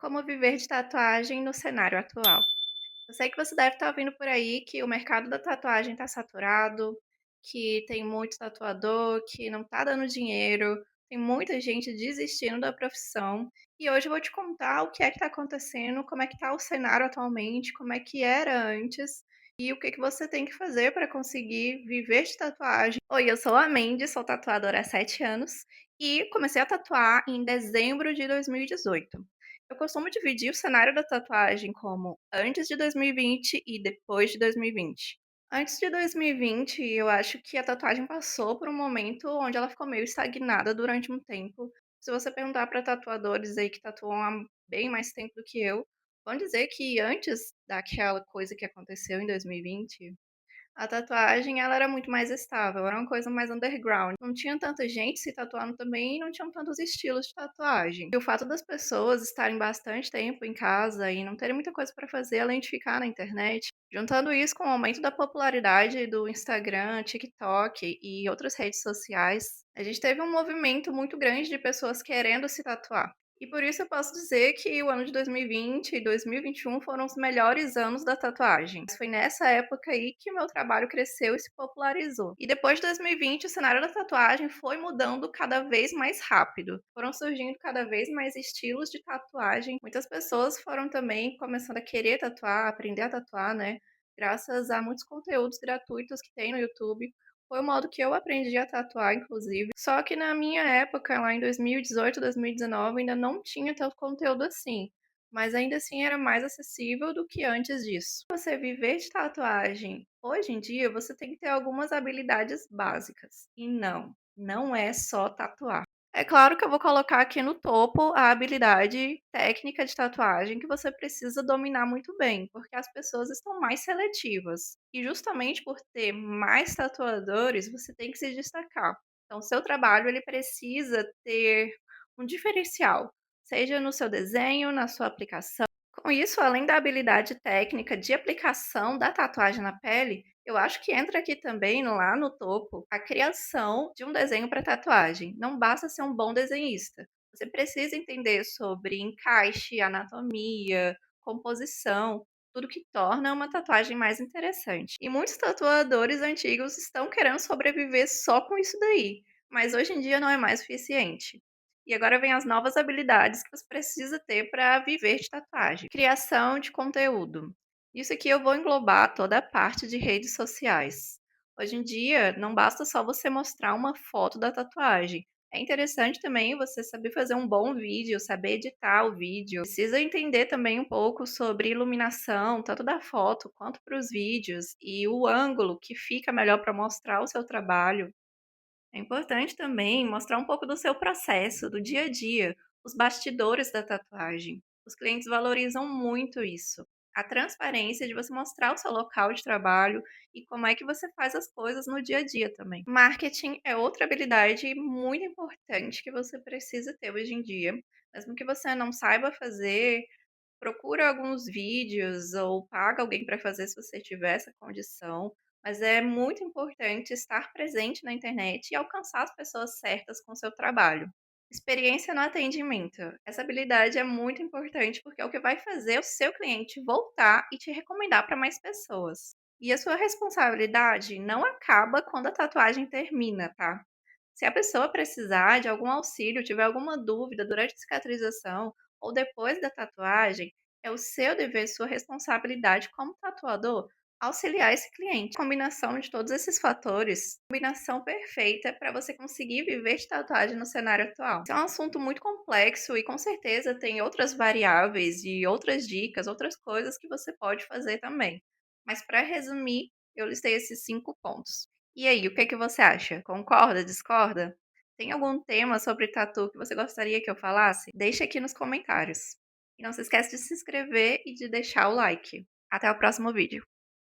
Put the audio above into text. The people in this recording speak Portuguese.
Como viver de tatuagem no cenário atual? Eu sei que você deve estar ouvindo por aí que o mercado da tatuagem está saturado, que tem muito tatuador, que não está dando dinheiro, tem muita gente desistindo da profissão. E hoje eu vou te contar o que é que está acontecendo, como é que está o cenário atualmente, como é que era antes e o que que você tem que fazer para conseguir viver de tatuagem. Oi, eu sou a Mandy, sou tatuadora há 7 anos e comecei a tatuar em dezembro de 2018. Eu costumo dividir o cenário da tatuagem como antes de 2020 e depois de 2020. Antes de 2020, eu acho que a tatuagem passou por um momento onde ela ficou meio estagnada durante um tempo. Se você perguntar para tatuadores aí que tatuam há bem mais tempo do que eu, vão dizer que antes daquela coisa que aconteceu em 2020, a tatuagem, ela era muito mais estável, era uma coisa mais underground. Não tinha tanta gente se tatuando também e não tinham tantos estilos de tatuagem. E o fato das pessoas estarem bastante tempo em casa e não terem muita coisa para fazer além de ficar na internet, juntando isso com o aumento da popularidade do Instagram, TikTok e outras redes sociais, a gente teve um movimento muito grande de pessoas querendo se tatuar. E por isso eu posso dizer que o ano de 2020 e 2021 foram os melhores anos da tatuagem. Foi nessa época aí que o meu trabalho cresceu e se popularizou. E depois de 2020, o cenário da tatuagem foi mudando cada vez mais rápido. Foram surgindo cada vez mais estilos de tatuagem. Muitas pessoas foram também começando a querer tatuar, aprender a tatuar, né? Graças a muitos conteúdos gratuitos que tem no YouTube. Foi o modo que eu aprendi a tatuar, inclusive. Só que na minha época, lá em 2018, 2019, ainda não tinha tanto conteúdo assim. Mas ainda assim era mais acessível do que antes disso. Você viver de tatuagem, hoje em dia, você tem que ter algumas habilidades básicas. E não é só tatuar. É claro que eu vou colocar aqui no topo a habilidade técnica de tatuagem que você precisa dominar muito bem, porque as pessoas estão mais seletivas. E justamente por ter mais tatuadores, você tem que se destacar. Então, o seu trabalho ele precisa ter um diferencial, seja no seu desenho, na sua aplicação. Com isso, além da habilidade técnica de aplicação da tatuagem na pele, eu acho que entra aqui também, lá no topo, a criação de um desenho para tatuagem. Não basta ser um bom desenhista. Você precisa entender sobre encaixe, anatomia, composição, tudo que torna uma tatuagem mais interessante. E muitos tatuadores antigos estão querendo sobreviver só com isso daí, mas hoje em dia não é mais suficiente. E agora vem as novas habilidades que você precisa ter para viver de tatuagem. Criação de conteúdo. Isso aqui eu vou englobar toda a parte de redes sociais. Hoje em dia, não basta só você mostrar uma foto da tatuagem. É interessante também você saber fazer um bom vídeo, saber editar o vídeo. Precisa entender também um pouco sobre iluminação, tanto da foto quanto para os vídeos, e o ângulo que fica melhor para mostrar o seu trabalho. É importante também mostrar um pouco do seu processo, do dia a dia, os bastidores da tatuagem. Os clientes valorizam muito isso. A transparência de você mostrar o seu local de trabalho e como é que você faz as coisas no dia a dia também. Marketing é outra habilidade muito importante que você precisa ter hoje em dia. Mesmo que você não saiba fazer, procura alguns vídeos ou paga alguém para fazer se você tiver essa condição, mas é muito importante estar presente na internet e alcançar as pessoas certas com o seu trabalho. Experiência no atendimento. Essa habilidade é muito importante porque é o que vai fazer o seu cliente voltar e te recomendar para mais pessoas. E a sua responsabilidade não acaba quando a tatuagem termina, tá? Se a pessoa precisar de algum auxílio, tiver alguma dúvida durante a cicatrização ou depois da tatuagem, é o seu dever, sua responsabilidade como tatuador auxiliar esse cliente. Combinação de todos esses fatores, combinação perfeita para você conseguir viver de tatuagem no cenário atual. Esse é um assunto muito complexo e com certeza tem outras variáveis e outras dicas, outras coisas que você pode fazer também. Mas para resumir, eu listei esses 5 pontos. E aí, o que que você acha? Concorda, discorda? Tem algum tema sobre tatu que você gostaria que eu falasse? Deixe aqui nos comentários. E não se esquece de se inscrever e de deixar o like. Até o próximo vídeo.